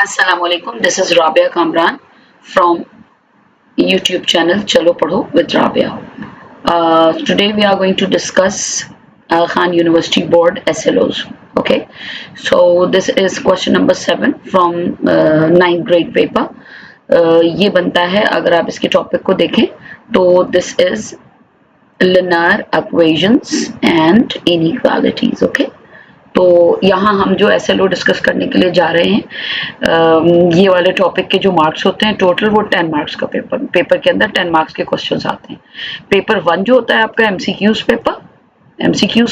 Assalamualaikum. This is Rabia Kamran from YouTube channel Chalo Padho with Rabia. Today we are going to discuss Al Khan University Board SLOs. Okay, so this is question number 7 from 9th grade paper. ये बनता है अगर आप इसके topic को देखें तो this is linear equations and inequalities. Okay. तो यहाँ हम जो SLO डिस्कस करने के लिए जा रहे हैं ये वाले टॉपिक के जो मार्क्स होते हैं टोटल वो 10 मार्क्स का पेपर के अंदर 10 मार्क्स के क्वेश्चंस आते हैं। पेपर 1 जो होता है आपका एमसीक्यूज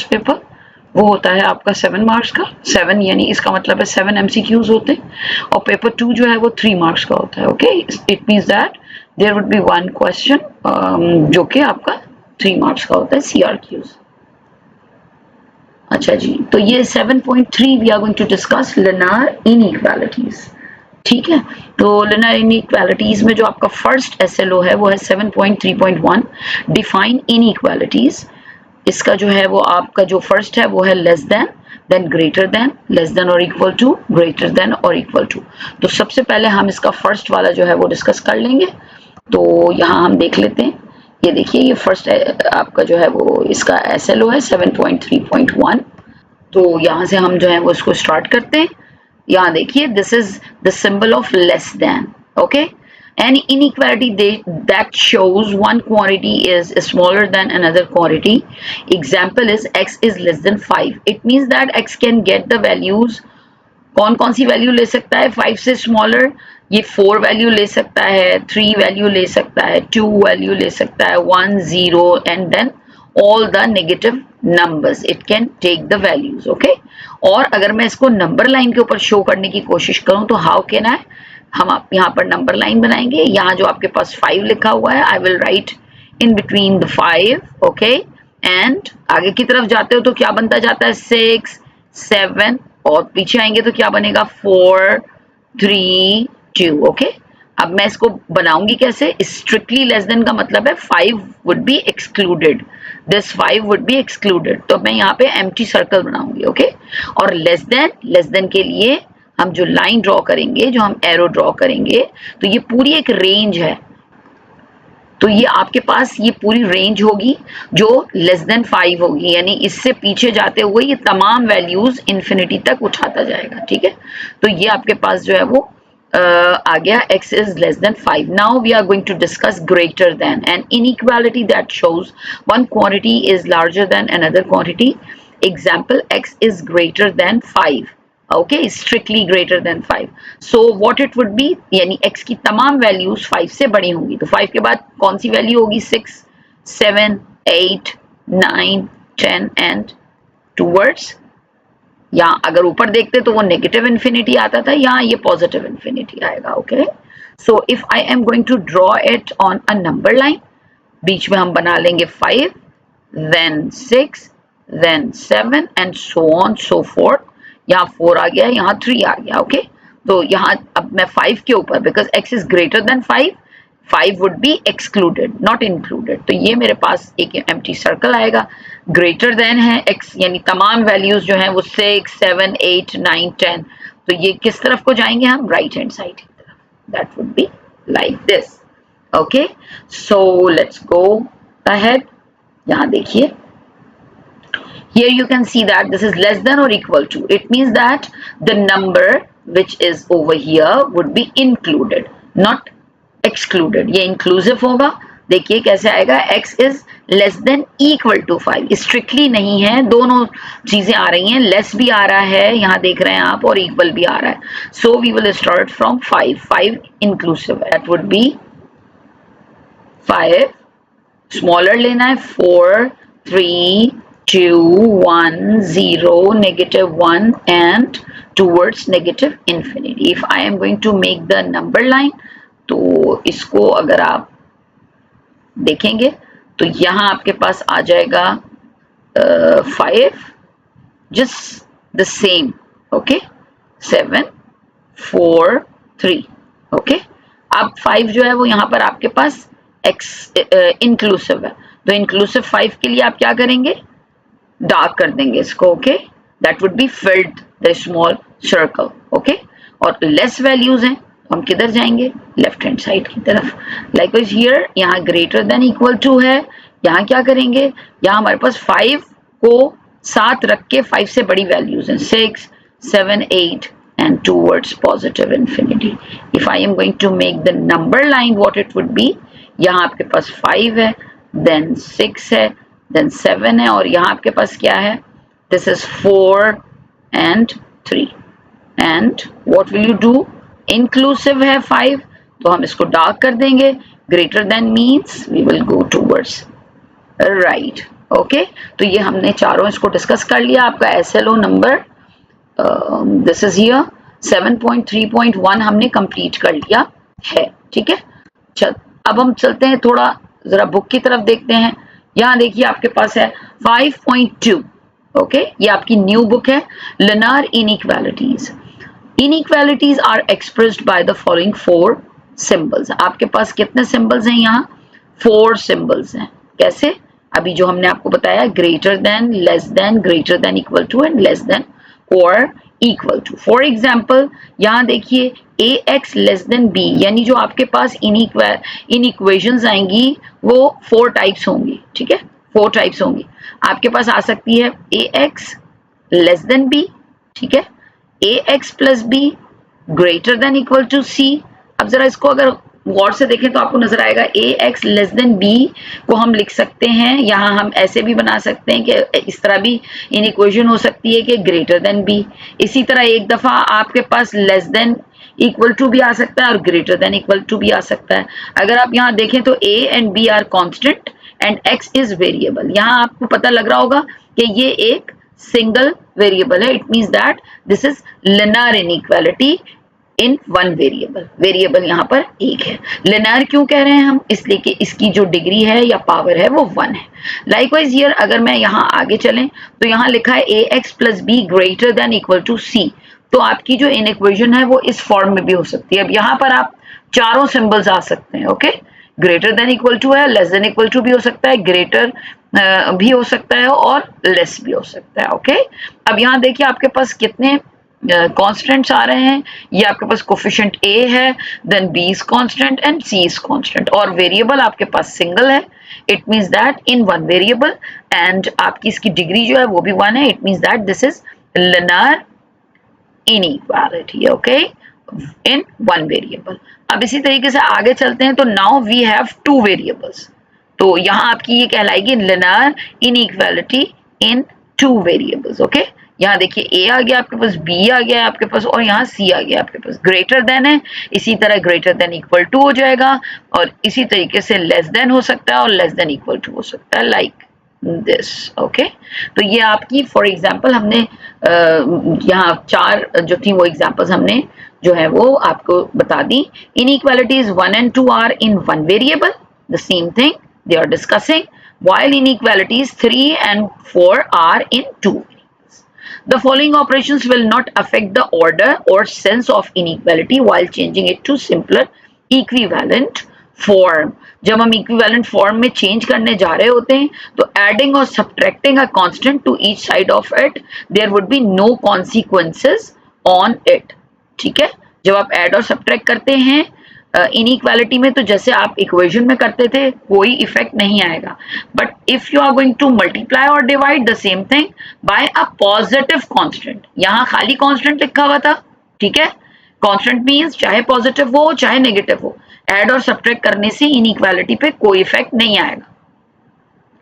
पेपर वो होता है आपका 7 मार्क्स का, 7 यानी इसका मतलब है 7 एमसीक्यूज होते हैं और पेपर 2 जो है वो 3 मार्क्स का होता है। Okay, it means that there would be 1 question जो कि आपका 3 मार्क्स का होता है सीआरक्यूज। अच्छा जी, तो ये 7.3 we are going to discuss linear inequalities. ठीक है, तो लिनियर इनइक्वालिटीज में जो आपका फर्स्ट एसएलओ है वो है 7.3.1 डिफाइन इनइक्वालिटीज। इसका जो है वो आपका जो फर्स्ट है वो है less than greater than, less than और इक्वल टू, ग्रेटर देन और इक्वल टू। तो सबसे पहले हम इसका फर्स्ट वाला जो है वो डिस्कस कर लेंगे। तो यहाँ हम देख लेते हैं, ये देखिए ये फर्स्ट आपका जो है वो इसका एसएलओ है 7.3.1। तो यहाँ से हम जो है वो इसको स्टार्ट करते हैं। यहाँ देखिए this is the symbol of less than. Okay, any inequality that shows one quantity is smaller than another quantity. Example is x is less than 5. It means that x can get the values, कौन कौन सी value ले सकता है 5 से smaller, ये 4 value ले सकता है, 3 वैल्यू ले सकता है, 2 वैल्यू ले सकता है, 1 0 and then all the negative numbers it can take the values. Okay, और अगर मैं इसको नंबर लाइन के ऊपर शो करने की कोशिश करूं तो हाउ कैन आई, हम आप यहाँ पर नंबर लाइन बनाएंगे। यहाँ जो आपके पास 5 लिखा हुआ है I will write in between the 5। Okay, and आगे की तरफ जाते हो तो क्या बनता जाता है 6 7 और पीछे आएंगे तो क्या बनेगा 4 3 2। ओके, अब मैं इसको बनाऊंगी कैसे, स्ट्रिक्टली लेस देन का मतलब है 5 would be excluded, this 5 would be excluded. तो मैं यहाँ पे एम्प्टी सर्कल बनाऊंगी। ओके, और लेस देन के लिए हम जो लाइन ड्रॉ करेंगे, जो हम एरो ड्रॉ करेंगे, तो ये पूरी एक रेंज है। तो ये आपके पास ये पूरी रेंज होगी जो लेस देन 5 होगी, यानी इससे पीछे जाते हुए ये तमाम वैल्यूज इंफिनिटी तक उठाता जाएगा। ठीक है, तो ये आपके पास जो है वो आ गया x is less than 5. Now we are going to discuss greater than, an inequality that shows one quantity is larger than another quantity. Example, x is greater than 5. Okay, strictly greater than 5. So what it would be, यानी x की तमाम values 5 से बड़ी होंगी। तो 5 के बाद कौन सी वैल्यू होगी 6 7 8 9 10 एंड टूवर्ड्स, यहाँ अगर ऊपर देखते तो वो नेगेटिव इन्फिनिटी आता था, यहाँ ये पॉजिटिव इन्फिनिटी आएगा। Okay, so if I am going to draw it on a number line, बीच में हम बना लेंगे 5 then 6 then 7 and so on so forth। यहाँ 4 आ गया, यहाँ 3 आ गया। ओके, तो यहाँ अब मैं 5 के ऊपर, because x is greater then 5 would be excluded not included, तो ये मेरे पास एक एम्प्टी सर्कल आएगा। ग्रेटर देन है x, यानी तमाम वैल्यूज जो हैं वो 6 7 8 9 10, तो ये किस तरफ को जाएंगे हम, राइट हैंड साइड की तरफ। That would be like this. Okay, so let's go ahead. यहाँ देखिए, here you can see that this is less than or equal to, it means that the number which is over here would be included not excluded। ये inclusive होगा। देखिए कैसे आएगा, x is less than equal to 5, strictly नहीं है, दोनों चीजें आ रही हैं, लेस भी आ रहा है यहाँ देख रहे हैं आप और इक्वल भी आ रहा है। So we will start from 5 inclusive है, दैट वुड बी 5, स्मॉलर लेना है 4 3 2 1 0 negative 1 and towards negative infinity। if I am going to make the number line, तो इसको अगर आप देखेंगे तो यहाँ आपके पास आ जाएगा 5 just the same। Okay, 7 4 3। Okay, अब 5 जो है वो यहाँ पर आपके पास x इंक्लूसिव है, तो इंक्लूसिव 5 के लिए आप क्या करेंगे, डार्क कर देंगे इसको। Okay, that would be filled the small circle. Okay, और लेस वैल्यूज हैं तो हम किधर जाएंगे, लेफ्ट हैंड साइड की तरफ। लाइकवाइज हियर यहाँ ग्रेटर देन इक्वल टू है, यहाँ क्या करेंगे, यहाँ हमारे पास 5 को साथ रख के 5 से बड़ी वैल्यूज हैं 6, 7, 8 and towards positive infinity. If I am going to make the number line, what it would be, यहाँ आपके पास 5 है, then 6 है, then 7 है, और यहाँ आपके पास क्या है, this is 4 and 3. And what will you do, inclusive है 5 तो हम इसको डार्क कर देंगे, greater than means we will go towards right. Okay तो ये हमने चारों इसको डिस्कस कर लिया। आपका SLO number this is here 7.3.1 हमने कंप्लीट कर लिया है। ठीक है, चल अब हम चलते हैं थोड़ा जरा बुक की तरफ देखते हैं। यहाँ देखिए आपके पास है 5.2। ओके ये आपकी न्यू बुक है, linear inequalities. Inequalities are expressed by the following 4 symbols. आपके पास कितने सिंबल्स हैं, यहाँ 4 सिंबल्स हैं। कैसे, अभी जो हमने आपको बताया, greater than, less than, greater than equal to and less than और इक्वल टू। फॉर एग्जाम्पल यहाँ देखिए ax लेस देन b, यानी जो आपके पास इन इक्वेशंस आएंगी वो 4 टाइप्स होंगी। ठीक है, 4 टाइप्स होंगी। आपके पास आ सकती है ax लेस देन b, ठीक है, ax plus b greater than equal to c। अब जरा इसको अगर गौर से देखें तो आपको नजर आएगा ax लेस देन b को हम लिख सकते हैं, यहाँ हम ऐसे भी बना सकते हैं कि इस तरह भी इन इक्वेशन हो सकती है कि ग्रेटर देन b। इसी तरह एक दफा आपके पास लेस देन इक्वल टू भी आ सकता है और ग्रेटर देन इक्वल टू भी आ सकता है। अगर आप यहाँ देखें तो a and b are constant and x is variable. यहाँ आपको पता लग रहा होगा कि ये एक सिंगल वेरिएबल है, it means that this is linear inequality in one variable. Variable यहाँ पर एक है। लिनियर क्यों कह रहे हैं हम, इसलिए कि इसकी जो डिग्री है या पावर है वो 1 है। लाइकवाइज हियर अगर मैं यहाँ आगे चलें तो यहाँ लिखा है ax plus b greater than equal to c, तो आपकी जो इन इक्वेशन है वो इस फॉर्म में भी हो सकती है। अब यहाँ पर आप चारों सिंबल्स आ सकते हैं। Okay, greater than equal to है, लेस देन इक्वल टू भी हो सकता है, ग्रेटर भी हो सकता है और लेस भी हो सकता है। ओके अब यहाँ देखिए आपके पास कितने कॉन्स्टेंट्स आ रहे हैं। ये आपके पास कोफिशिएंट a है, then b is constant and c is constant, और वेरिएबल आपके पास सिंगल है, it means that in one variable, and आपकी इसकी डिग्री जो है वो भी 1 है, it means that this is linear inequality. Okay in one variable. अब इसी तरीके से आगे चलते हैं तो नाउ वी हैव 2 वेरिएबल्स, तो यहाँ आपकी ये कहलाएगी linear inequality in 2 variables. Okay यहाँ देखिए a आ गया आपके पास, b आ गया आपके पास, और यहाँ c आ गया आपके पास। ग्रेटर देन है, इसी तरह ग्रेटर देन इक्वल टू हो जाएगा, और इसी तरीके से लेस देन हो सकता है और लेस देन इक्वल टू हो सकता है, लाइक दिस। ओके तो ये आपकी फॉर एग्जांपल हमने यहाँ 4 जो थी वो एग्जांपल्स हमने जो है वो आपको बता दी। Inequalities 1 and 2 are in one variable, the same thing they are discussing, while inequalities 3 and 4 are in 2. The following operations will not affect the order or sense of inequality while changing it to simpler equivalent form. जब हम equivalent form में change करने जा रहे होते हैं तो adding or subtracting a constant to each side of it, there would be no consequences on it. ठीक है, जब आप add और subtract करते हैं इनइक्वालिटी में तो जैसे आप इक्वेशन में करते थे कोई इफेक्ट नहीं आएगा, but if you are going to multiply और divide the same thing by a positive constant, यहाँ खाली कांस्टेंट लिखा हुआ था। ठीक है, कांस्टेंट मींस चाहे पॉजिटिव हो चाहे नेगेटिव हो, ऐड और सब्ट्रैक्ट करने से इनइक्वालिटी पे कोई इफेक्ट नहीं आएगा।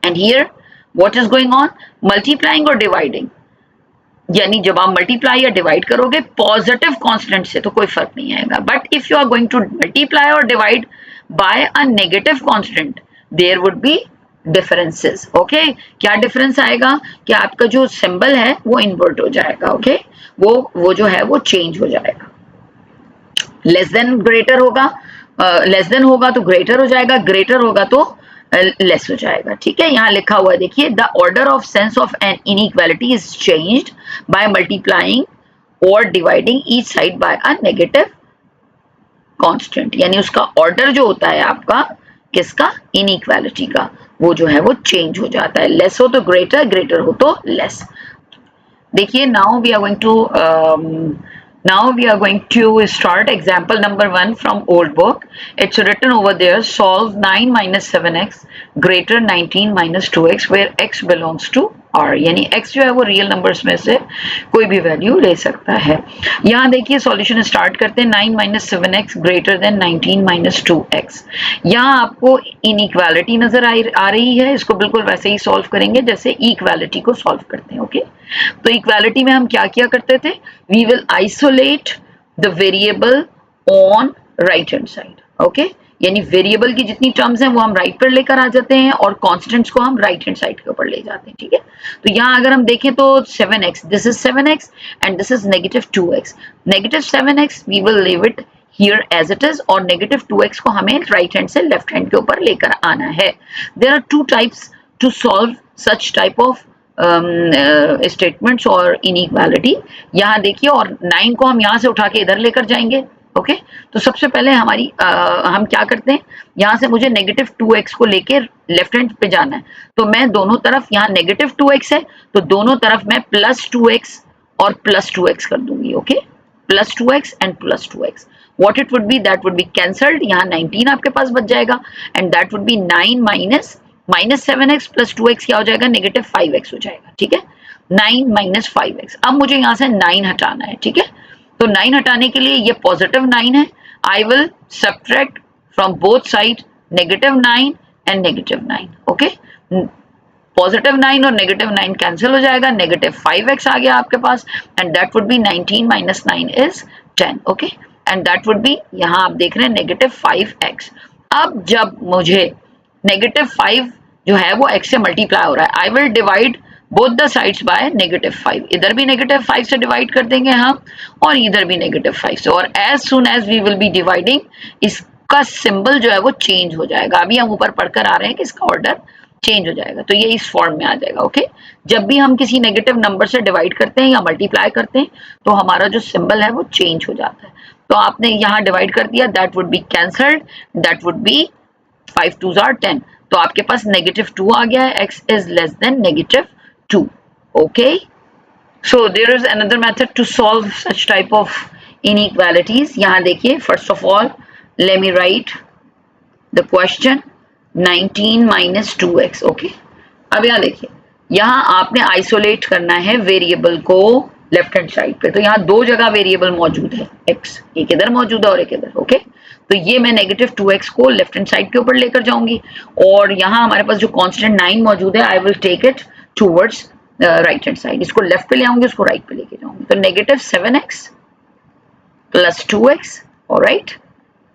And here what is going on, multiplying और डिवाइडिंग, यानी जब आप मल्टीप्लाई या डिवाइड करोगे पॉजिटिव कांस्टेंट से तो कोई फर्क नहीं आएगा, but if you are going to multiply और divide by a negative constant there would be differences. Okay क्या डिफरेंस आएगा कि आपका जो सिंबल है वो इन्वर्ट हो जाएगा। ओके वो जो है वो चेंज हो जाएगा। लेस देन ग्रेटर होगा, लेस देन होगा तो ग्रेटर हो जाएगा, ग्रेटर होगा तो लेस हो जाएगा। ठीक है, यहाँ लिखा हुआ है देखिए, the order of sense of an inequality is changed by multiplying और dividing each side by a negative constant, यानी उसका ऑर्डर जो होता है आपका किसका, इनइक्वालिटी का, वो जो है वो चेंज हो जाता है। लेस हो तो ग्रेटर, ग्रेटर हो तो लेस। देखिए now we are going to Now we are going to start example number 1 from old book. It's written over there, solve 9 minus 7x greater 19 minus 2x where x belongs to r. यानी x जो है वो real numbers में से कोई भी value ले सकता है. यहाँ देखिए सॉल्यूशन स्टार्ट करते हैं. 9 minus 7x greater than 19 minus 2x. यहाँ आपको इनइक्वालिटी नजर आ रही है. इसको बिल्कुल वैसे ही सॉल्व करेंगे जैसे इक्वालिटी को सॉल्व करते हैं. ओके, तो इक्वालिटी में हम क्या किया करते थे, we will isolate the variable on right hand side. Okay, यानी वेरिएबल की जितनी टर्म्स हैं वो हम राइट पर लेकर आ जाते हैं और कांस्टेंट्स को हम राइट हैंड साइड के ऊपर ले जाते हैं. ठीक है, तो यहाँ अगर हम देखें तो 7x, this is 7x and this is negative 2x. Negative 7x we will leave it here as it is और नेगेटिव 2x को हमें राइट हैंड से लेफ्ट हैंड के ऊपर लेकर आना है. There are two types to solve such type of statements और इनइक्वालिटी. यहाँ देखिए, और 9 को हम यहाँ से उठा के इधर लेकर जाएंगे. ओके, तो सबसे पहले हम क्या करते हैं, यहाँ से मुझे नेगेटिव 2x को लेके लेफ्ट हैंड पे जाना है, तो मैं दोनों तरफ, यहाँ नेगेटिव 2x है तो दोनों तरफ मैं प्लस 2x और प्लस 2x कर दूंगी. Okay, plus 2x and plus 2x. What it would be, that would be cancelled. यहाँ 19 आपके पास बच जाएगा and that would be 9 minus 7x plus 2x क्या हो जाएगा, नेगेटिव 5x हो जाएगा. ठीक है, 9 माइनस 5x. अब मुझे यहाँ से 9 हटाना है. ठीक है, तो 9 हटाने के लिए ये पॉजिटिव 9 है. I will subtract from both side negative 9 and negative 9. Okay, positive 9 और नेगेटिव 9 कैंसिल हो जाएगा, नेगेटिव 5x आ गया आपके पास and that would be 19 minus 9 is 10. Okay, and that would be, यहाँ आप देख रहे हैं नेगेटिव 5x. अब जब मुझे नेगेटिव 5 जो है वो x से मल्टीप्लाई हो रहा है, I will divide both the sides by negative 5. इधर भी नेगेटिव 5 से डिवाइड कर देंगे हम और इधर भी नेगेटिव 5 से, और as soon as we will be dividing इसका सिंबल जो है वो चेंज हो जाएगा. अभी हम ऊपर पढ़कर आ रहे हैं कि इसका ऑर्डर चेंज हो जाएगा, तो ये इस फॉर्म में आ जाएगा. ओके, जब भी हम किसी नेगेटिव नंबर से डिवाइड करते हैं या मल्टीप्लाई करते हैं तो हमारा जो सिंबल है वो चेंज हो जाता है. तो आपने यहाँ डिवाइड कर दिया, that would be cancelled, that would be 5 2s are 10. तो आपके पास नेगेटिव 2 आ गया है, x is less than negative 2. Okay, so there is another method to solve such type of inequalities. यहाँ देखिए, first of all let me write the question 19 minus 2x. Okay, अब यहाँ देखिए, यहाँ आपने आइसोलेट करना है वेरिएबल को लेफ्ट हैंड साइड पे. तो यहाँ दो जगह वेरिएबल मौजूद है x, एक इधर मौजूद है और एक इधर. ओके, तो ये मैं नेगेटिव 2x को लेफ्ट हैंड साइड के ऊपर लेकर जाऊंगी और यहाँ हमारे पास जो कांस्टेंट 9 मौजूद है, I will take it towards right hand side. इसको लेफ्ट पे ले आऊंगी, उसको राइट पे लेके जाऊंगी. तो negative 7x plus 2x. Alright,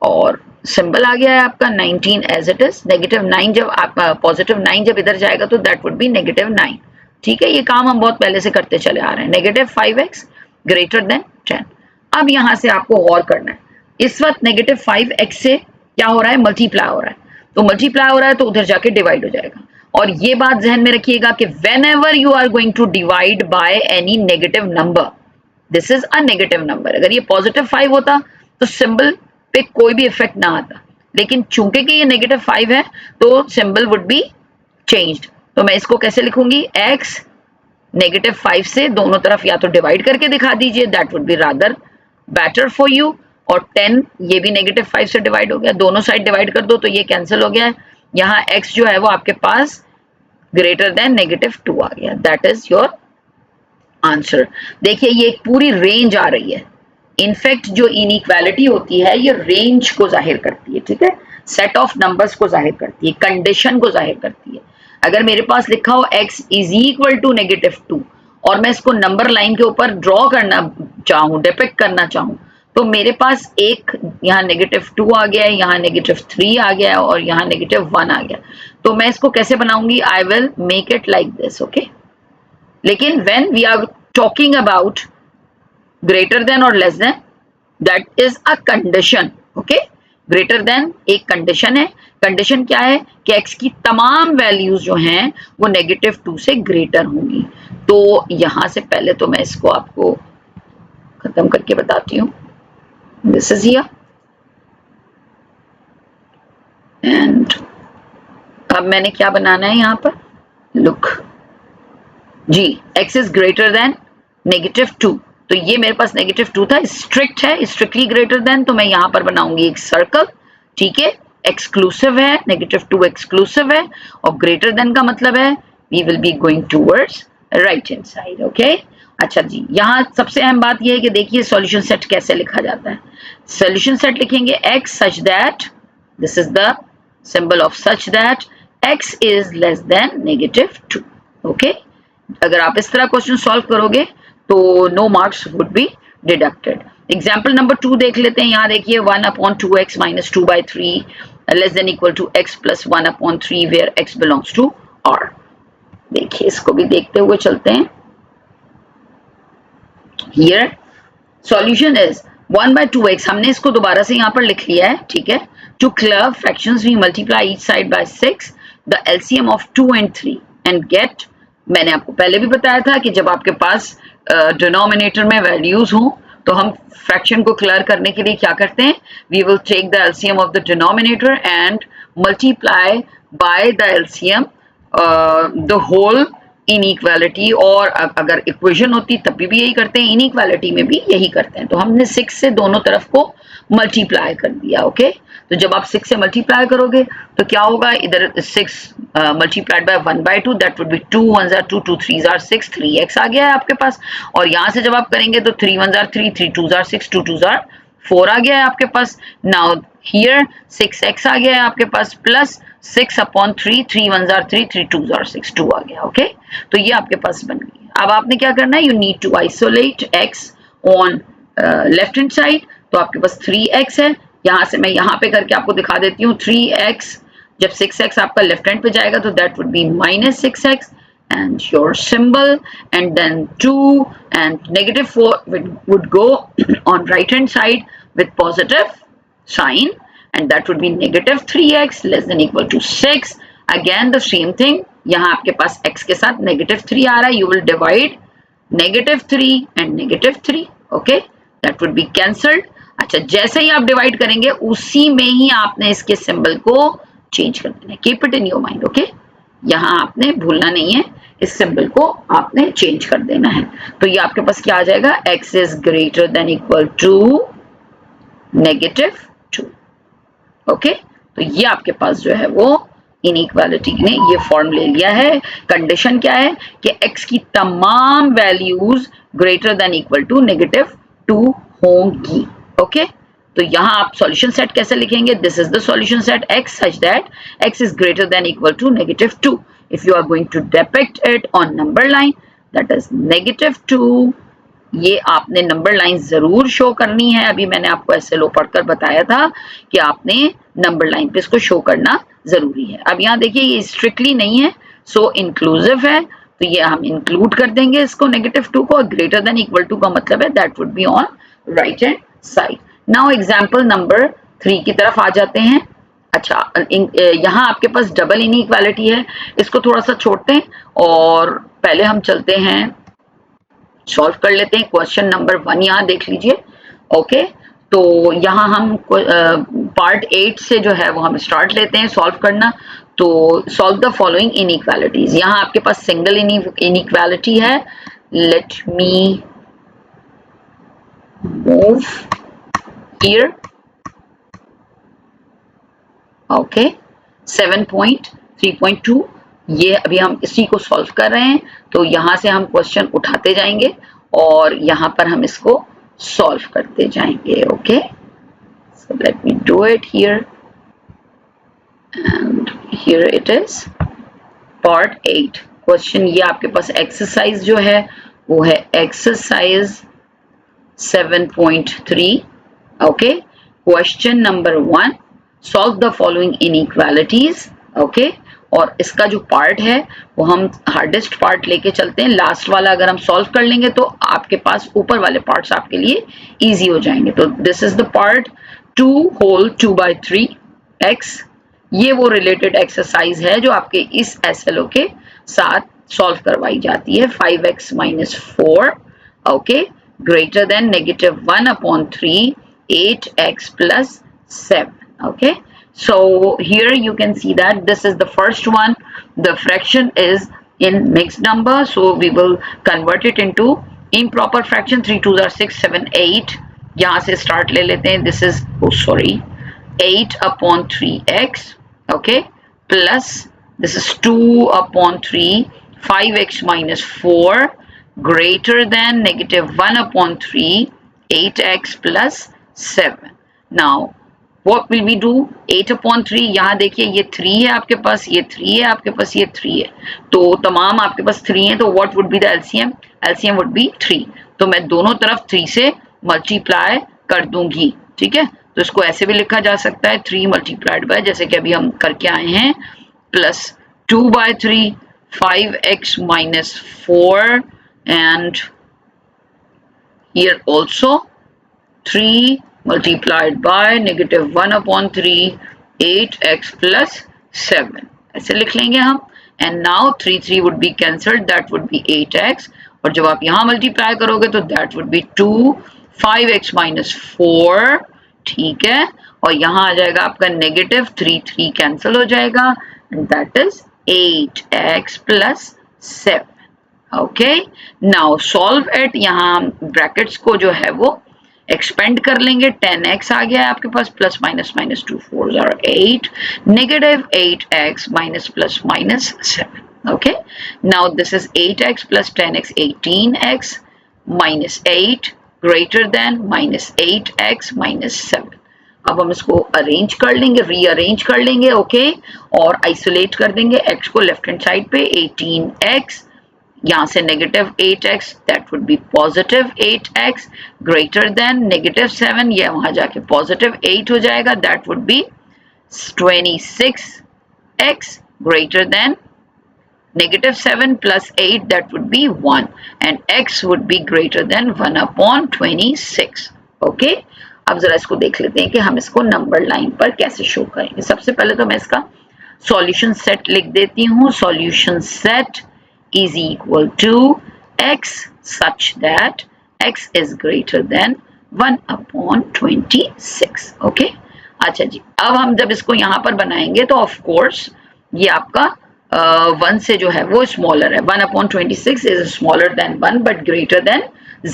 और सिंबल आ गया है आपका 19 एज इट इज. नेगेटिव 9 जब आप पॉजिटिव 9 जब इधर जाएगा तो दैट वुड बी नेगेटिव 9. ठीक है, ये काम हम बहुत पहले से करते चले आ रहे हैं. Negative 5x greater than 10. अब यहाँ से आपको गौर करना है, इस वक्त नेगेटिव 5x से क्या हो रहा है, मल्टीप्लाई हो रहा है. तो मल्टीप्लाई हो रहा है तो उधर जाके डिवाइड हो जाएगा. और ये बात ध्यान में रखिएगा कि whenever you are going to divide by any negative number, this is a negative number. अगर ये पॉजिटिव 5 होता तो सिंबल पे कोई भी इफेक्ट ना आता, लेकिन चूंकि कि ये नेगेटिव 5 है तो सिंबल वुड बी चेंज्ड. तो मैं इसको कैसे लिखूंगी, x नेगेटिव 5 से दोनों तरफ या तो डिवाइड करके दिखा दीजिए, that would be rather better for you. और 10 ये भी नेगेटिव 5 से डिवाइड हो गया, दोनों साइड डिवाइड कर दो तो ये कैंसिल हो गया है. यहाँ x जो है वो आपके पास ग्रेटर देन नेगेटिव 2 आ गया. That is your answer. देखिए, ये एक पूरी रेंज आ रही है. इनफैक्ट जो इनइक्वालिटी होती है ये रेंज को जाहिर करती है. ठीक है, सेट ऑफ नंबर्स को जाहिर करती है, कंडीशन को जाहिर करती है. अगर मेरे पास लिखा हो x is equal to negative 2 और मैं इसको नंबर लाइन के ऊपर ड्रॉ करना चाहूँ, डिपिक्ट करना चाहूँ, तो मेरे पास एक यहाँ नेगेटिव 2 आ गया है, यहाँ नेगेटिव 3 आ गया है और यहाँ नेगेटिव 1 आ गया. तो मैं इसको कैसे बनाऊंगी, I will make it like this. Okay, लेकिन when we are talking about greater than और less than, that is a condition. Okay, greater than एक कंडीशन है. कंडीशन क्या है कि x की तमाम वैल्यूज जो हैं वो नेगेटिव 2 से ग्रेटर होंगी. तो यहां से पहले तो मैं इसको आपको खत्म करके बताती हूँ. दिस इज हियर एंड अब मैंने क्या बनाना है यहाँ पर, लुक जी, x is greater than negative 2. तो ये मेरे पास -2 था, स्ट्रिक्ट है, स्ट्रिक्टली ग्रेटर देन, तो मैं यहाँ पर बनाऊंगी एक सर्कल, ठीक है, एक्सक्लूसिव है, -2 एक्सक्लूसिव है, और ग्रेटर देन का मतलब है we will be going towards right hand side, okay. अच्छा जी, यहाँ सबसे अहम बात यह है कि देखिए सॉल्यूशन सेट कैसे लिखा जाता है। सॉल्यूशन सेट लिखेंगे x such that, this is the symbol of such that x is less than -2, okay. अगर आप इस तरह क्वेश्चन सॉल्व करोगे तो no marks would be deducted. Example number 2 देख लेते हैं। यहाँ देखिए 1/2x - 2/3 less than equal to x + 1/3 where x belongs to R। देखिए इसको भी देखते हुए चलते हैं। Here solution is 1/2x, हमने इसको दोबारा से यहाँ पर लिख लिया है, ठीक है। To clear fractions we multiply each side by 6, the LCM of 2 and 3 and get, मैंने आपको पहले भी बताया था कि जब आपके पास डिनोमिनेटर में वैल्यूज हो तो हम फ्रैक्शन को क्लियर करने के लिए क्या करते हैं, we will take the LCM of the denominator and multiply by the LCM the whole inequality, और अगर इक्वेशन होती तब भी यही करते हैं, इनइक्वालिटी में भी यही करते हैं। तो हमने 6 से दोनों तरफ को मल्टीप्लाई कर दिया, ओके। तो जब आप 6 से मल्टीप्लाई करोगे तो क्या होगा, इधर 6 multiplied by 1/2, that would B 2 1s are 2, 2 3s are 6, 3x आ गया है आपके पास। और यहाँ से जब आप करेंगे तो 3 1s are 3, 3 2s are 6, 2 2s are 4 आ गया है आपके पास। नाउ हियर 6x आ गया है आपके पास, plus 6/3, 3 1s are 3, 3 2s are 6, 2 आ गया, ओके। तो ये आपके पास बन गई। अब आपने क्या करना है, you need to isolate x on left hand side. तो आपके पास 3x है, यहाँ से मैं यहाँ पे करके आपको दिखा देती हूँ। 3x, जब 6x आपका लेफ्ट हैंड पे जाएगा तो that would B -6x and your symbol, and then 2 and -4 would go on right hand side with positive sign, and that would be -3x less than equal to 6. Again the same thing, यहाँ आपके पास x के साथ -3 आ रहा है, you will divide -3 and -3, okay, that would be cancelled। अच्छा, जैसे ही आप divide करेंगे उसी में ही आपने इसके सिंबल को चेंज कर देना है, keep it in your mind, okay. यहाँ आपने भूलना नहीं है, इस सिंबल को आपने चेंज कर देना है। तो ये आपके पास क्या आ जाएगा, x is greater than equal to -2, okay. तो ये आपके पास जो है वो इनइक्वालिटी ने ये फॉर्म ले लिया है। कंडीशन क्या है कि x की तमाम values greater than equal to -2 होंगी, ओके। तो यहाँ आप सॉल्यूशन सेट कैसे लिखेंगे, this is the solution set x such that x is greater than equal to -2. If you are going to depict it on number line, that is -2, ये आपने number line जरूर show करनी है। अभी मैंने आपको SLO पढ़कर बताया था कि आपने नंबर लाइन पे इसको शो करना जरूरी है। अब यहाँ देखिए ये स्ट्रिक्टली नहीं है, सो इंक्लूसिव है, तो ये हम इंक्लूड कर देंगे इसको -2 को, और ग्रेटर देन इक्वल टू का मतलब है that would be on right hand side. Now example number 3 की तरफ आ जाते हैं। अच्छा, यहाँ आपके पास डबल इनइक्वालिटी है, इसको थोड़ा सा छोड़ते हैं और पहले हम चलते हैं सॉल्व कर लेते हैं। क्वेश्चन नंबर 1 यहाँ देख लीजिए, ओके। तो यहाँ हम पार्ट 8 से जो है वो हम स्टार्ट लेते हैं सॉल्व करना। तो सॉल्व द फॉलोइंग इनइक्वालिटीज। यहाँ आपके पास सिंगल इनइक्वालिटी है, let me move here, okay. 7.3.2, ये अभी हम इसी को सॉल्व कर रहे हैं। तो यहाँ से हम क्वेश्चन उठाते जाएंगे और यहाँ पर हम इसको सॉल्व करते जाएंगे, okay. So let me do it here and here it is part 8 question. ये आपके पास एक्सरसाइज जो है वो है exercise 7.3, okay. Question number 1, solve the following inequalities, okay. और इसका जो पार्ट है वो हम हार्डेस्ट पार्ट लेके चलते हैं। लास्ट वाला अगर हम सॉल्व कर लेंगे तो आपके पास ऊपर वाले पार्ट्स आपके लिए इजी हो जाएंगे। तो this is the part 2 whole 2/3 x। ये वो रिलेटेड एक्सरसाइज है जो आपके इस SLO के साथ सॉल्व करवाई जाती है। 5x - 4, okay, greater than -1/3 8x + 7, okay. So here you can see that this is the first one, the fraction is in mixed number, so we will convert it into improper fraction 3 2 6 7 8 यहां से start ले लेते हैं. This is sorry 8/3x okay plus this is 2/3 5x minus 4 greater than -1/3 8x plus 7. Now what will we do? 8/3 यहाँ देखिए ये 3 है आपके पास, ये 3 है आपके पास, ये 3 है, तो तमाम आपके पास 3 है, तो what would be the LCM? LCM would be 3. तो मैं दोनों तरफ 3 से मल्टीप्लाई कर दूंगी. ठीक है, तो इसको ऐसे भी लिखा जा सकता है 3 मल्टीप्लाइड बाय, जैसे कि अभी हम करके आए हैं, plus 2/3 5x minus 4 and here also 3 multiplied by -1/3 8x plus 7 ऐसे लिख लेंगे हम. and now 3 would be cancelled, that would be 8x, और जब आप यहाँ मल्टीप्लाई करोगे तो that would be 2 5x minus 4. ठीक है, और यहाँ आ जाएगा आपका -3 कैंसिल हो जाएगा and that is 8x plus 7. Okay, now solve it, यहाँ ब्रैकेट्स को जो है वो एक्सपेंड कर लेंगे. 10x आ गया है आपके पास, plus minus minus 2 4 are 8, -8x minus plus minus 7. Okay, now this is 8x plus 10x 18x minus 8 greater than -8x minus 7. अब हम इसको अरेंज कर लेंगे, रीअरेंज कर लेंगे. ओके, और आइसोलेट कर देंगे x को लेफ्ट हैंड साइड पे. 18x यहाँ से -8x, that would B +8x greater than -7, ये वहां जाके +8 हो जाएगा, that would B 26x greater than -7 plus 8, that would be 1, and x would be greater than 1/26. Okay, अब जरा इसको देख लेते हैं कि हम इसको नंबर लाइन पर कैसे शो करेंगे. सबसे पहले तो मैं इसका सॉल्यूशन सेट लिख देती हूँ. Solution set is equal to x such that x is greater than 1/26. Okay, अच्छा जी, अब हम जब इसको यहाँ पर बनाएंगे तो ऑफ कोर्स ये आपका 1 से जो है वो स्मॉलर है. 1/26 is smaller than 1 but greater than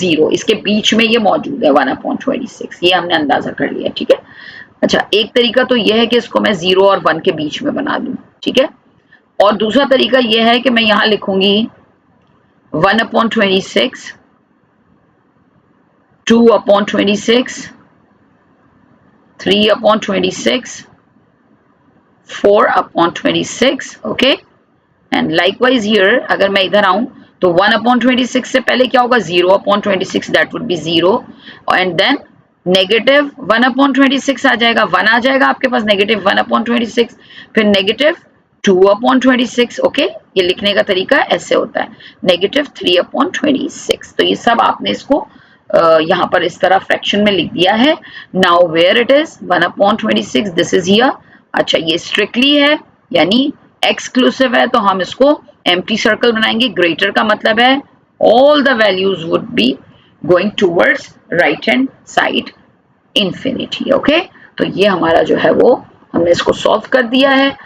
0. इसके बीच में ये मौजूद है 1/26, ये हमने अंदाजा कर लिया. ठीक है, अच्छा, एक तरीका तो ये है कि इसको मैं 0 और 1 के बीच में बना दूं. ठीक है, और दूसरा तरीका यह है कि मैं यहां लिखूंगी 1/26 2/26 3/26 4/26. ओके, एंड लाइकवाइज हियर अगर मैं इधर आऊं तो 1/26 से पहले क्या होगा, 0/26, that would be 0, and then -1/26 आ जाएगा, 1 आ जाएगा आपके पास, -1/26, फिर -2/26. ओके, ये लिखने का तरीका ऐसे होता है, -3/26. तो ये सब आपने इसको यहाँ पर इस तरह फ्रैक्शन में लिख दिया है. Now where it is 1/26, this is here. अच्छा, ये स्ट्रिक्टली है यानी एक्सक्लूसिव है, तो हम इसको एम्प्टी सर्कल बनाएंगे. ग्रेटर का मतलब है all the values would be going towards right hand side infinity. Okay, तो ये हमारा जो है वो हमने इसको सॉल्व कर दिया है.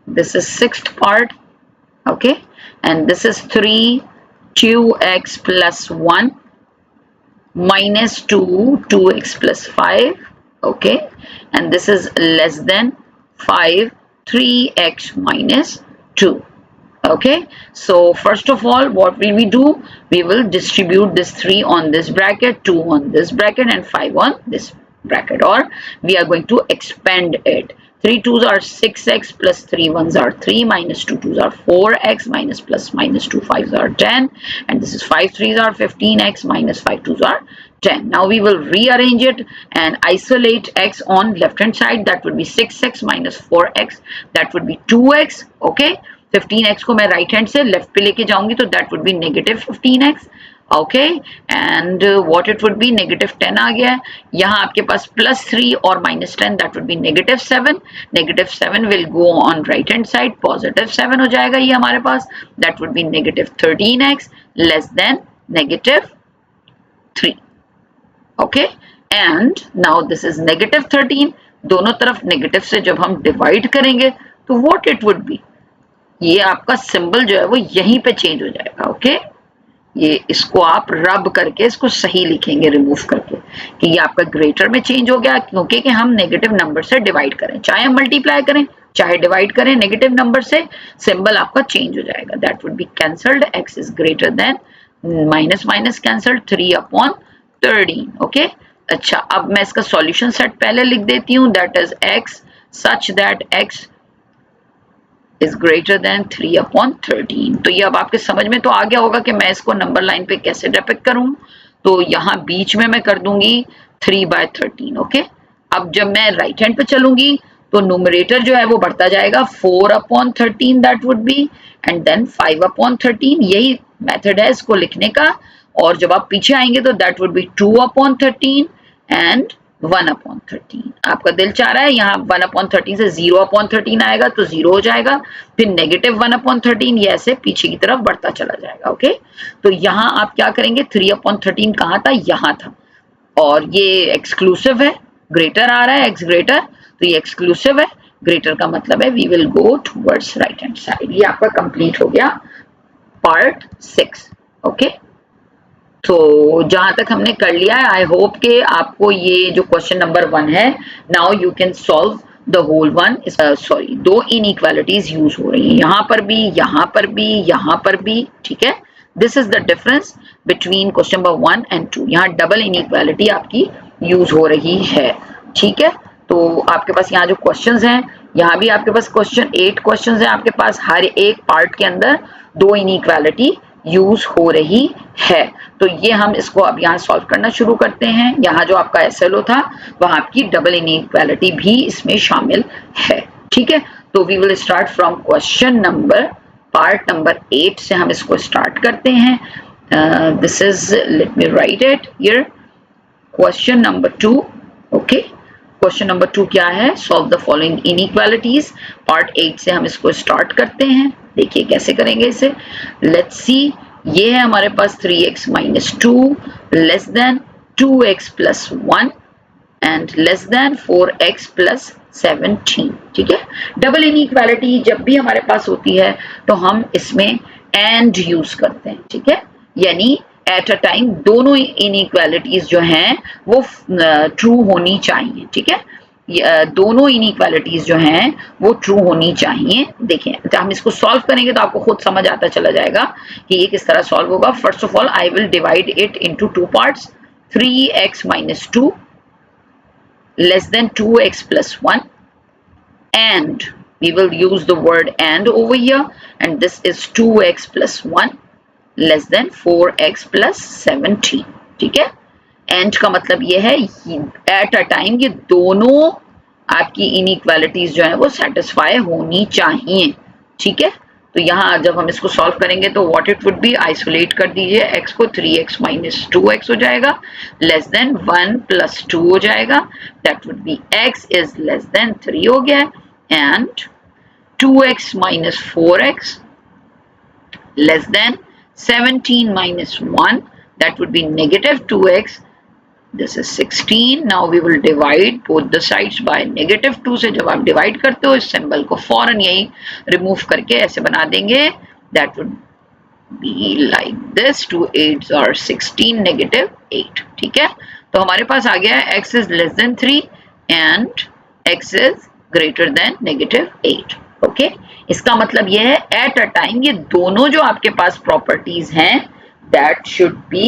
This is sixth part, okay, and this is 2x plus 1 minus 2x plus 5, okay, and this is less than 5 3x minus 2. Okay, so first of all what will we do, we will distribute this 3 on this bracket, 2 on this bracket and 5 on this bracket, or we are going to expand it. 3 2s are 6x plus 3 1s are 3 minus 2 2s are 4x minus plus minus 2 5s are 10, and this is 5 3s are 15x minus 5 2s are 10. Now we will rearrange it and isolate x on left hand side, that would be 6x minus 4x, that would be 2x. okay, 15x को मैं right hand से left पे लेके जाऊंगी तो that would be -15x. Okay, and what it would be, -10 आ गया है. यहाँ आपके पास +3 और -10, that would be -7. -7 will go on right hand side, +7 हो जाएगा ये हमारे पास, that would be -13x less than -3. Okay, and now this is -13. दोनों तरफ नेगेटिव से जब हम डिवाइड करेंगे तो व्हाट इट वुड बी, ये आपका सिंबल जो है वो यहीं पे चेंज हो जाएगा. ओके, ये इसको आप रब करके इसको सही लिखेंगे रिमूव करके कि ये आपका ग्रेटर में चेंज हो गया, क्योंकि कि हम नेगेटिव नंबर से डिवाइड करें, चाहे हम मल्टीप्लाई करें चाहे डिवाइड करें, नेगेटिव नंबर से सिंबल आपका चेंज हो जाएगा। That would be cancelled, x is greater then, minus minus cancelled, 3/13। Okay, अच्छा अब मैं इसका सॉल्यूशन सेट पहले लिख देती हूँ, that is x such that x is greater then 3/13। तो ये अब आपके समझ में तो आ गया होगा कि मैं इसको नंबर लाइन पे कैसे डिपिक्ट करूं। तो यहाँ बीच में मैं कर दूंगी 3/13। ओके, अब जब मैं राइट हैंड पे चलूंगी तो न्यूमरेटर जो है वो बढ़ता जाएगा, 4/13 that would be, and then 5/13। यही मेथड है इसको लिखने का। और जब आप पीछे आएंगे तो दैट वुड बी 2/13 एंड 1/13। आपका दिल चाह रहा है यहाँ 1/13 से 0/13 आएगा तो 0 हो जाएगा, फिर नेगेटिव 1/13, ये ऐसे पीछे की तरफ बढ़ता चला जाएगा। ओके, तो यहाँ आप क्या करेंगे, 3/13 कहाँ था, यहाँ था, और ये एक्सक्लूसिव है, ग्रेटर आ रहा है x ग्रेटर, तो ये एक्सक्लूसिव है, ग्रेटर का मतलब है we will go towards right hand side. ये आपका कंप्लीट हो गया पार्ट 6। ओके, तो जहां तक हमने कर लिया है, आई होप के आपको ये जो क्वेश्चन नंबर 1 है, now you can solve the whole one. Sorry, दो इनइक्वालिटीज यूज हो रही है, यहाँ पर भी, यहाँ पर भी, यहाँ पर भी, ठीक है। This is the difference between question number 1 and 2। यहाँ डबल इनइक्वालिटी आपकी यूज हो रही है, ठीक है। तो आपके पास यहाँ जो क्वेश्चंस हैं, यहाँ भी आपके पास 8 क्वेश्चंस हैं आपके पास, हर एक पार्ट के अंदर दो इनइक्वालिटी यूज हो रही है। तो ये हम इसको अब यहाँ सॉल्व करना शुरू करते हैं। यहाँ जो आपका SLO था वहां आपकी डबल इनइक्वालिटी भी इसमें शामिल है, ठीक है। तो we will start from question number, part number 8 से हम इसको स्टार्ट करते हैं। This is, let me write it here, question number 2। Okay, question number 2 क्या है, solve the following inequalities. Part 8 से हम इसको स्टार्ट करते हैं। देखिए कैसे करेंगे इसे, लेट्स सी। ये है हमारे पास 3x minus 2 less than 2x plus 1 and less then 4x plus 17, ठीक है। डबल इनइक्वालिटी जब भी हमारे पास होती है तो हम इसमें एंड यूज करते हैं, ठीक है, यानी एट अ टाइम दोनों इनइक्वालिटीज जो हैं वो ट्रू होनी चाहिए, ठीक है। दोनों इनइक्वालिटीज जो हैं वो ट्रू होनी चाहिए। देखें, तो हम इसको सॉल्व करेंगे तो आपको खुद समझ आता चला जाएगा कि ये किस तरह सॉल्व होगा। First of all I will divide it into 2 parts. 3x minus 2 less than 2x plus 1, and we will use the word and over here, and this is 2x plus 1 less than 4x plus 17, ठीक है। And का मतलब ये है at a time ये दोनों आपकी inequalities जो है वो सेटिस्फाई होनी चाहिए, ठीक है। तो यहाँ जब हम इसको सॉल्व करेंगे तो what it would B, isolate कर दीजिए x को, 3x minus 2x हो जाएगा, लेस देन 1 plus 2 हो जाएगा, that would B x is less than 3 हो गया, and 2x minus 4x less than 17 minus 1, that would be negative 2x. This is 16. Now we will divide both the sides by negative 2 से जब आप divide करते हो इस symbol को फौरन यही रिमूव करके ऐसे बना देंगे, that would be like this, 2 8s are 16, negative 8, ठीक है। तो हमारे पास आ गया है x is less than 3 and x is greater than negative 8। Okay, इसका मतलब ये है एट अ टाइम ये दोनों जो आपके पास प्रॉपर्टीज हैं that should be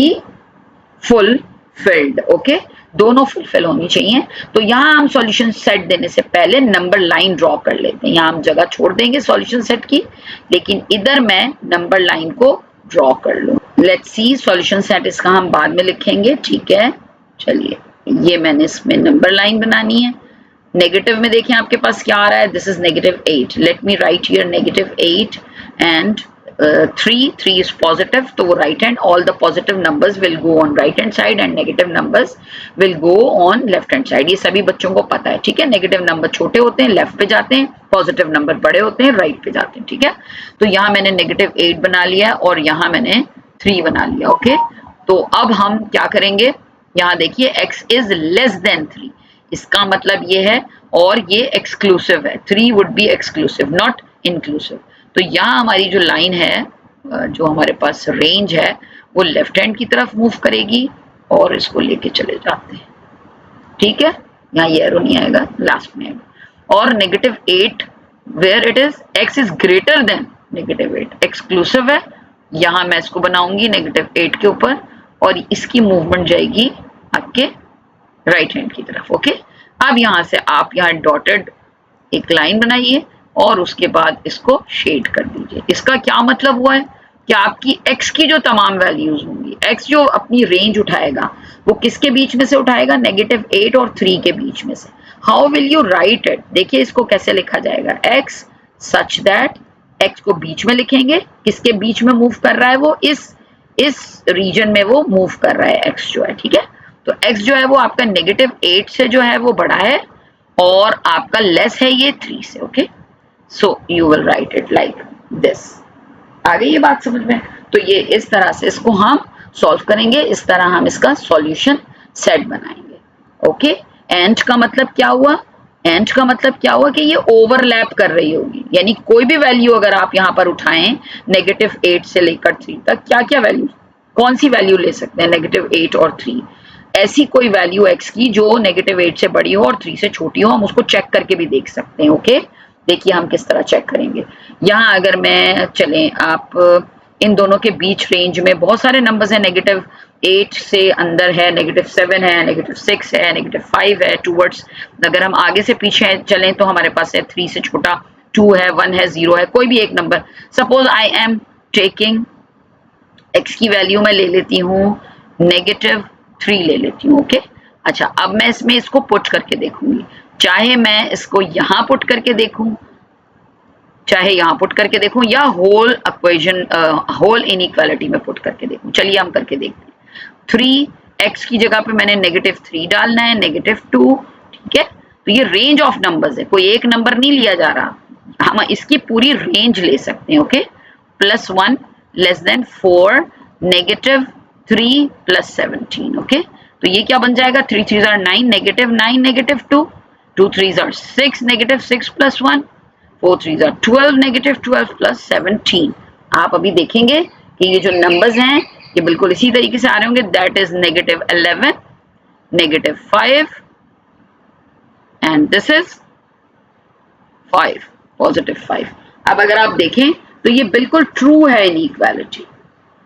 fulfilled. Okay, दोनों फुलफिल होनी चाहिए। तो यहाँ हम सॉल्यूशन सेट देने से पहले नंबर लाइन ड्रॉ कर लेते हैं। यहाँ हम जगह छोड़ देंगे सॉल्यूशन सेट की, लेकिन इधर मैं नंबर लाइन को ड्रॉ कर लूँ। लेट्स सी, सॉल्यूशन सेट इसका हम बाद में लिखेंगे, ठीक है। चलिए, ये मैंने इसमें नंबर लाइन बनानी है। नेगेटिव में देखें आपके पास क्या आ रहा है, this is negative 8। Late me right here negative 8 and 3 is positive, तो वो right hand, all the positive numbers will go on right hand side and negative numbers will go on left hand side. ये सभी बच्चों को पता है, ठीक है। नेगेटिव नंबर छोटे होते हैं, लेफ्ट पे जाते हैं, पॉजिटिव नंबर बड़े होते हैं, राइट पे जाते हैं, ठीक है। तो यहाँ मैंने नेगेटिव 8 बना लिया और यहाँ मैंने 3 बना लिया। ओके, तो अब हम क्या करेंगे, यहाँ देखिए x इज लेस देन 3, इसका मतलब ये है, और ये एक्सक्लूसिव है, 3 would be exclusive not inclusive. तो यहाँ हमारी जो लाइन है, जो हमारे पास रेंज है वो लेफ्ट हैंड की तरफ मूव करेगी और इसको लेके चले जाते हैं, ठीक है। यहाँ ये एरो नहीं आएगा, लास्ट में आएगा। और -8 where it is x is greater than -8 exclusive है, यहाँ मैं इसको बनाऊंगी -8 के ऊपर और इसकी मूवमेंट जाएगी आपके राइट हैंड की तरफ, ओके। अब यहां से आप यहाँ डॉटेड एक लाइन बनाइए और उसके बाद इसको शेड कर दीजिए। इसका क्या मतलब हुआ है कि आपकी x की जो तमाम वैल्यूज होंगी, x जो अपनी रेंज उठाएगा वो किसके बीच में से उठाएगा, -8 और 3 के बीच में से। How will you right it, देखिए इसको कैसे लिखा जाएगा, x सच दैट, x को बीच में लिखेंगे, किसके बीच में मूव कर रहा है वो, इस रीजन में वो मूव कर रहा है x जो है, ठीक है। तो x जो है वो आपका -8 से जो है वो बड़ा है और आपका लेस है ये 3 से, okay. So you will write it like this. आ गई ये बात समझ में? तो ये इस तरह से इसको हम सॉल्व करेंगे, इस तरह हम इसका सॉल्यूशन सेट बनाएंगे, ओके। एंड का मतलब क्या हुआ, एंड का मतलब क्या हुआ कि ये ओवरलैप कर रही होगी, यानी कोई भी वैल्यू अगर आप यहाँ पर उठाएं -8 से लेकर 3 तक, क्या क्या वैल्यू, कौन सी वैल्यू ले सकते हैं, -8 और 3, ऐसी कोई वैल्यू x की जो -8 से बड़ी हो और 3 से छोटी हो, हम उसको चेक करके भी देख सकते हैं, ओके। देखिए हम किस तरह चेक करेंगे। यहाँ अगर मैं चलें, आप इन दोनों के बीच रेंज में बहुत सारे नंबर्स हैं, -8 से अंदर है, -7 है, -6 है, -5 है, टूवर्ड्स अगर हम आगे से पीछे चलें तो हमारे पास है 3 से छोटा 2 है, 1 है, 0 है, कोई भी एक number. Suppose I am taking x की वैल्यू मैं ले लेती हूँ -3 ले लेती हूँ, ओके। अच्छा, अब मैं इसमें इसको पुट करके देखूंगी, चाहे मैं इसको यहाँ पुट करके देखूं, चाहे यहाँ पुट करके देखूं, या होल इक्वेशन होल इनइक्वालिटी में पुट करके देखूं। चलिए हम करके देखते हैं। 3x की जगह पे मैंने -3 डालना है, -2, ठीक है। तो ये रेंज ऑफ नंबर्स है, कोई एक नंबर नहीं लिया जा रहा, हम इसकी पूरी रेंज ले सकते हैं, ओके। +1 <4, -3 +17, ओके। तो ये क्या बन जाएगा, 3 3 are 9, -9 -2, 2 3 are 6, -6 +1, 4 3 are 12, -12 +17। आप अभी देखेंगे कि ये जो नंबर्स हैं ये बिल्कुल इसी तरीके से आ रहे होंगे, that is -11, -5 and this is 5, +5। अब अगर आप देखें तो ये बिल्कुल ट्रू है इनइक्वालिटी।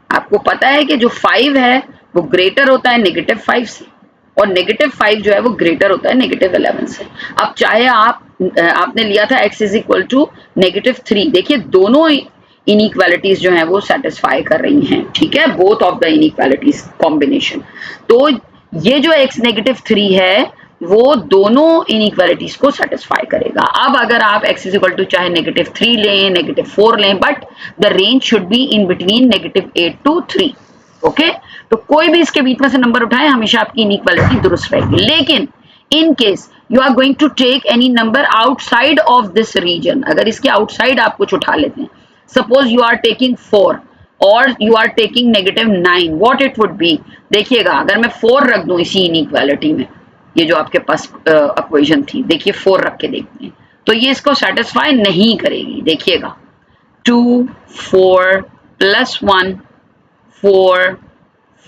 आपको पता है कि जो 5 है वो ग्रेटर होता है -5 से, और -5 जो है वो ग्रेटर होता है -11 से। अब चाहे आपने लिया था x इज इक्वल टू -3, देखिए दोनों इनइक्वालिटीज जो हैं वो सेटिस्फाई कर रही हैं, ठीक है, both of the inequalities combination. तो ये जो x -3 है वो दोनों इनइक्वालिटीज को सेटिस्फाई करेगा। अब अगर आप x इज इक्वल टू चाहे -3 लें, -4 लें, but the range should be in between -8 to 3, okay. तो कोई भी इसके बीच में से नंबर उठाए हमेशा आपकी इनइक्वालिटी दुरुस्त रहेगी। लेकिन in case you are going to take any number outside of this region, अगर इसके आउटसाइड आप कुछ उठा लेते हैं, सपोज यू आर टेकिंग 4 और you are taking -9, what it would be. देखिएगा अगर मैं 4 रख दूं इसी इनइक्वालिटी में, ये जो आपके पास इक्वेशन थी, देखिए 4 रख के देखते हैं तो ये इसको सेटिस्फाई नहीं करेगी। देखिएगा 2 4 +1 4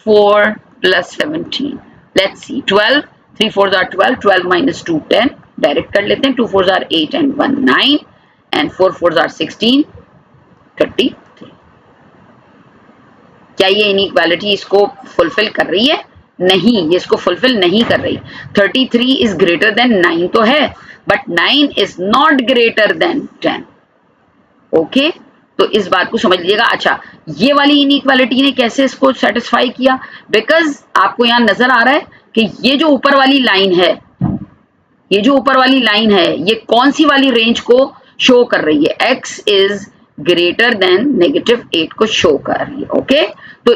4 +17, let's see 12, 3 4s are 12, 12 - 2 10, direct कर लेते हैं, 2 4s are 8 and 1 9 and 4 4s are 16, 33। क्या ये इनइक्वालिटी इसको फुलफिल कर रही है? नहीं, ये इसको फुलफिल नहीं कर रही। 33 इज ग्रेटर देन 9 तो है, but 9 is not greater than 10, okay. तो इस बात को समझ लीजिएगा। अच्छा, ये वाली इनइक्वालिटी ने कैसे इसको सेटिस्फाई किया, बिकॉज आपको यहाँ नजर आ रहा है कि ये जो ऊपर वाली लाइन है, ये जो ऊपर वाली लाइन है ये कौन सी वाली रेंज को शो कर रही है, x इज ग्रेटर देन -8 को शो कर रही है, ओके। तो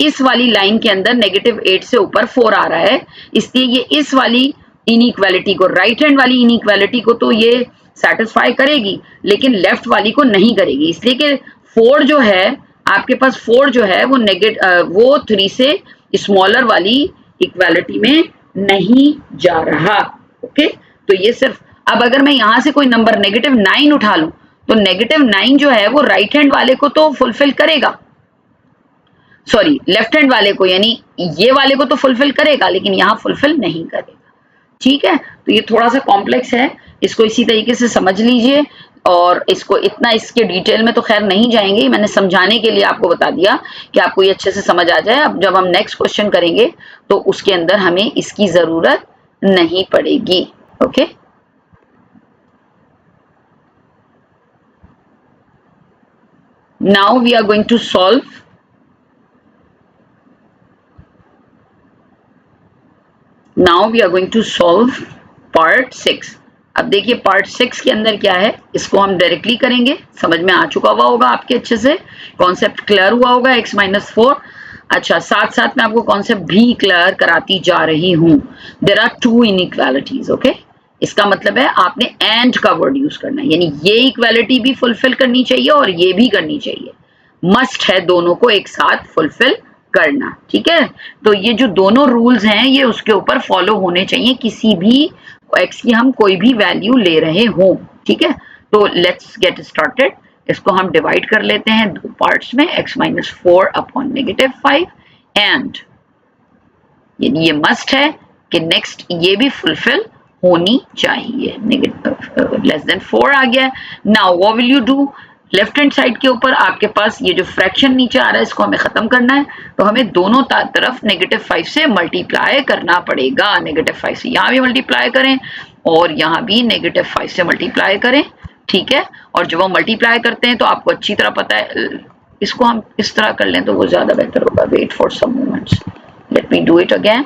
इस वाली लाइन के अंदर -8 से ऊपर 4 आ रहा है, इसलिए ये इस वाली इनइक्वालिटी को, राइट हैंड वाली इनइक्वालिटी को तो ये सेटिस्फाई करेगी, लेकिन लेफ्ट वाली को नहीं करेगी, इसलिए कि 4 जो है आपके पास, 4 जो है वो 3 से स्मॉलर वाली इक्वालिटी में नहीं जा रहा, ओके। तो ये सिर्फ, अब अगर मैं यहां से कोई नंबर -9 उठा लूं तो -9 जो है वो राइट हैंड वाले को तो फुलफिल करेगा, सॉरी लेफ्ट हैंड वाले को, यानी ये वाले को तो फुलफिल करेगा लेकिन यहाँ फुलफिल नहीं करेगा। ठीक है, तो ये थोड़ा सा कॉम्प्लेक्स है, इसको इसी तरीके से समझ लीजिए और इसको इतना इसके डिटेल में तो खैर नहीं जाएंगे, मैंने समझाने के लिए आपको बता दिया कि आपको ये अच्छे से समझ आ जाए। अब जब हम नेक्स्ट क्वेश्चन करेंगे तो उसके अंदर हमें इसकी जरूरत नहीं पड़ेगी। Okay, now we are going to solve now we are going to solve part 6। अब देखिए पार्ट 6 के अंदर क्या है, इसको हम डायरेक्टली करेंगे, समझ में आ चुका हुआ होगा आपके, अच्छे से कॉन्सेप्ट क्लियर हुआ होगा x-4। अच्छा, साथ साथ मैं आपको कॉन्सेप्ट भी क्लियर कराती जा रही हूं। There are two inequalities. Okay, इसका मतलब है आपने एंड का वर्ड यूज करना है, यानी ये इक्वालिटी भी फुलफिल करनी चाहिए और ये भी करनी चाहिए, मस्ट है दोनों को एक साथ फुलफिल करना। ठीक है, तो ये जो दोनों रूल्स हैं ये उसके ऊपर फॉलो होने चाहिए किसी भी x की हम कोई भी वैल्यू ले रहे हो। ठीक है, तो लेट्स गेट स्टार्टेड। इसको हम डिवाइड कर लेते हैं दो पार्ट्स में, x-4 अपॉन -5 एंड ये मस्ट है कि नेक्स्ट ये भी फुलफिल होनी चाहिए, -4 आ गया। Now what will you do, left hand side के ऊपर आपके पास ये जो फ्रैक्शन नीचे आ रहा है इसको हमें खत्म करना है, तो हमें दोनों तरफ -5 से मल्टीप्लाई करना पड़ेगा। -5 से यहाँ भी मल्टीप्लाई करें और यहाँ भी -5 से मल्टीप्लाई करें। ठीक है, और जब हम मल्टीप्लाई करते हैं तो आपको अच्छी तरह पता है, इसको हम इस तरह कर लें तो वो ज्यादा बेहतर होगा। Wait for some moments, let me do it again.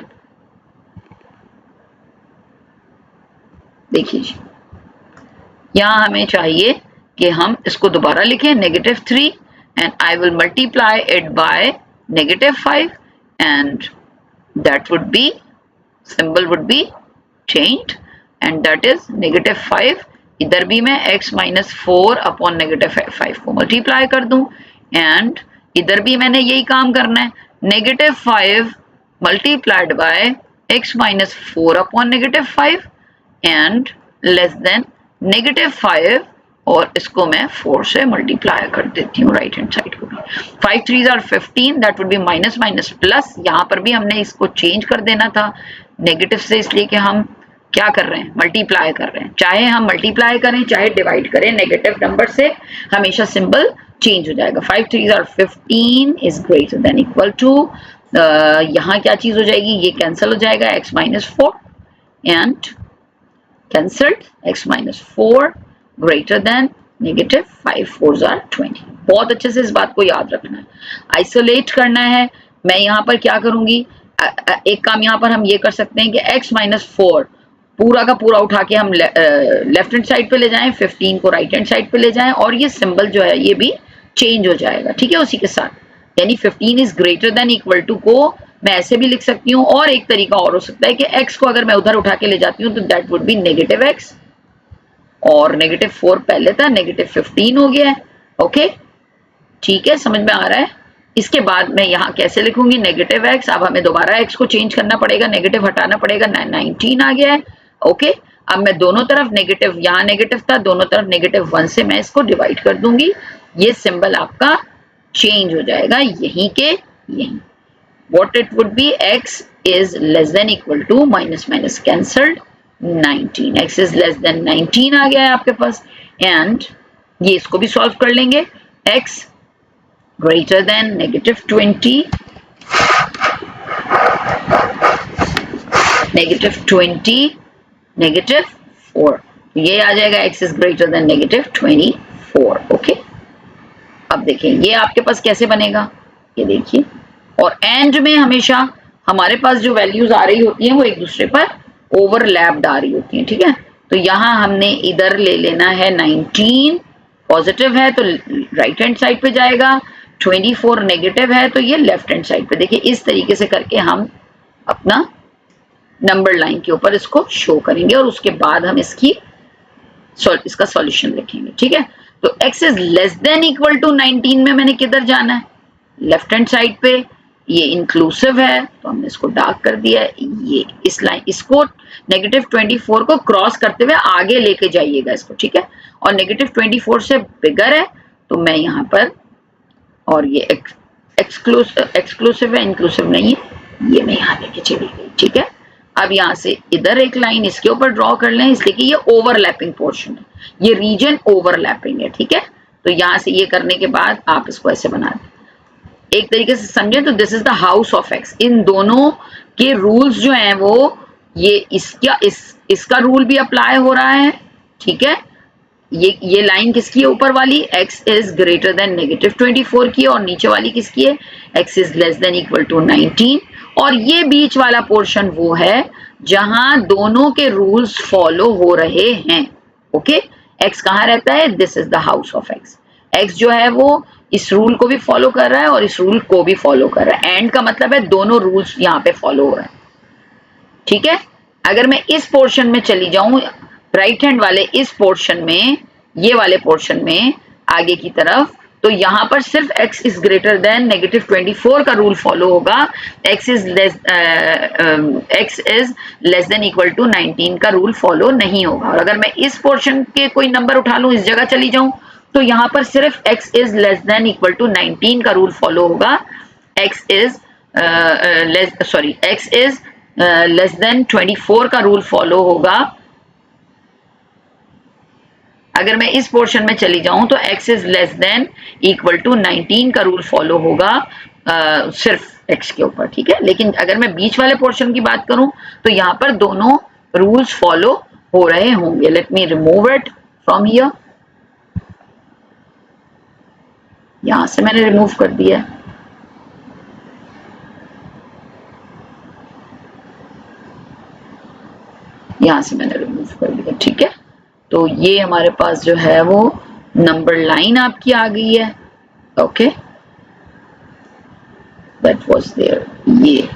देखिए यहाँ हमें चाहिए कि हम इसको दोबारा लिखें -3 and I will multiply it by -5 and that would be symbol would be changed and that is -5। इधर भी मैं x-4 अपॉन -5 को मल्टीप्लाई कर दूं एंड इधर भी मैंने यही काम करना है, -5 multiplied by x-4 upon -5 and less then -5 और इसको मैं 4 से मल्टीप्लाई कर देती हूँ राइट हैंड साइड को भी। 5 3s are 15, that would B minus minus plus. यहाँ पर भी हमने इसको चेंज कर देना था नेगेटिव से, इसलिए कि हम क्या कर रहे हैं, मल्टीप्लाई कर रहे हैं। चाहे हम मल्टीप्लाई करें चाहे डिवाइड करें नेगेटिव नंबर से, हमेशा सिंबल चेंज हो जाएगा। 5 3s are 15 is greater than equal to, यहाँ क्या चीज हो जाएगी, ये कैंसिल हो जाएगा, x-4 and cancelled, x-4 greater than -5 4s are 20। बहुत अच्छे से इस बात को याद रखना है, आइसोलेट करना है। मैं यहाँ पर क्या करूंगी, एक काम यहाँ पर हम ये कर सकते हैं कि x-4 पूरा का पूरा उठा के हम लेफ्ट हैंड साइड पे ले जाएं, 15 को राइट हैंड साइड पे ले जाएं और ये सिंबल जो है ये भी चेंज हो जाएगा। ठीक है, उसी के साथ, यानी 15 is greater than equal to को मैं ऐसे भी लिख सकती हूँ, और एक तरीका और हो सकता है कि x को अगर मैं उधर उठा के ले जाती हूँ तो दैट वुड बी -x और -4 पहले था, -15 हो गया है। ओके, ठीक है, समझ में आ रहा है। इसके बाद मैं यहाँ कैसे लिखूंगी, -x, अब हमें दोबारा x को चेंज करना पड़ेगा, नेगेटिव हटाना पड़ेगा, 19 आ गया है। ओके, अब मैं दोनों तरफ नेगेटिव, यहाँ नेगेटिव था, दोनों तरफ -1 से मैं इसको डिवाइड कर दूंगी, ये सिंबल आपका चेंज हो जाएगा यहीं के यहीं। What it would be, x is less than equal to minus cancelled 19, x is less than 19 आ गया है आपके पास एंड ये इसको भी सॉल्व कर लेंगे, x greater than -20 -4, ये आ जाएगा x is greater than -24। Okay, अब देखिए ये आपके पास कैसे बनेगा, ये देखिए, और एंड में हमेशा हमारे पास जो वैल्यूज आ रही होती हैं वो एक दूसरे पर ओवरलैप्ड आ रही होती हैं। ठीक है, तो यहाँ हमने इधर ले लेना है 19 पॉजिटिव है तो राइट हैंड साइड पे जाएगा, 24 नेगेटिव है तो ये लेफ्ट हैंड साइड पे। देखिए इस तरीके से करके हम अपना नंबर लाइन के ऊपर इसको शो करेंगे और उसके बाद हम इसका सॉल्यूशन लिखेंगे। ठीक है, तो x is less than equal to 19 में मैंने किधर जाना है, लेफ्ट हैंड साइड पे, ये इंक्लूसिव है तो हमने इसको डार्क कर दिया है, ये इस लाइन, इसको -24 को क्रॉस करते हुए आगे लेके जाइएगा इसको। ठीक है, और -24 से बिगर है तो मैं यहाँ पर, और ये एक्सक्लूसिव है, इंक्लूसिव नहीं है, ये मैं यहाँ लेके चली गई। ठीक है, अब यहाँ से इधर एक लाइन इसके ऊपर ड्रॉ कर लें, इसलिए कि ये ओवरलैपिंग पोर्शन है, ये रीजन ओवरलैपिंग है। ठीक है, तो यहाँ से ये करने के बाद आप इसको ऐसे बना दें, एक तरीके से समझे तो this is the house of X. इन दोनों के रूल्स जो हैं वो ये इसका रूल भी अप्लाई हो रहा है। ठीक है, ये लाइन किसकी है, ऊपर वाली x इज ग्रेटर देन -24 की, और नीचे वाली किसकी है, x is less than equal to 19, और ये बीच वाला पोर्शन वो है जहां दोनों के रूल्स फॉलो हो रहे हैं। ओके, x कहाँ रहता है, this is the house of x। x जो है वो इस रूल को भी फॉलो कर रहा है और इस रूल को भी फॉलो कर रहा है, एंड का मतलब है दोनों रूल्स यहाँ पे फॉलो हो रहे हैं। ठीक है, अगर मैं इस पोर्शन में चली जाऊं, राइट हैंड वाले इस पोर्शन में, ये वाले पोर्शन में आगे की तरफ, तो यहां पर सिर्फ x इज ग्रेटर देन -24 का रूल फॉलो होगा, x is less than equal to 19 का रूल फॉलो नहीं होगा। और अगर मैं इस पोर्शन के कोई नंबर उठा लूं, इस जगह चली जाऊं, तो यहां पर सिर्फ x is less than equal to 19 का रूल फॉलो होगा, x इज लेस देन 24 का रूल फॉलो होगा। अगर मैं इस पोर्शन में चली जाऊं तो x is less than equal to 19 का रूल फॉलो होगा सिर्फ x के ऊपर। ठीक है, लेकिन अगर मैं बीच वाले पोर्शन की बात करूं तो यहां पर दोनों रूल्स फॉलो हो रहे होंगे। Let me remove it from here, यहां से मैंने रिमूव कर दिया। यहां से मैंने रिमूव कर दिया। ठीक है, तो ये हमारे पास जो है वो नंबर लाइन आपकी आ गई है। ओके, दैट वाज देयर, ये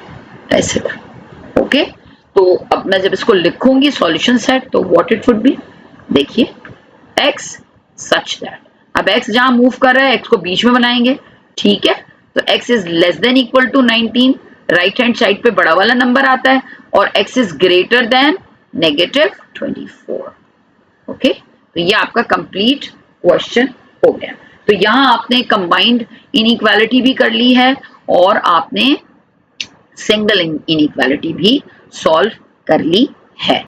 ऐसे था। ओके, तो अब मैं जब इसको लिखूंगी सॉल्यूशन सेट, तो व्हाट इट वुड बी, देखिए x सच दैट, अब x जहां मूव कर रहा है x को बीच में बनाएंगे। ठीक है, तो x is less than equal to 19, right hand side पे बड़ा वाला नंबर आता है, और x is greater than -24। Okay, तो ये आपका कंप्लीट क्वेश्चन हो गया। तो यहां आपने कंबाइंड इनइक्वालिटी भी कर ली है और आपने सिंगल इनइक्वालिटी भी सॉल्व कर ली है।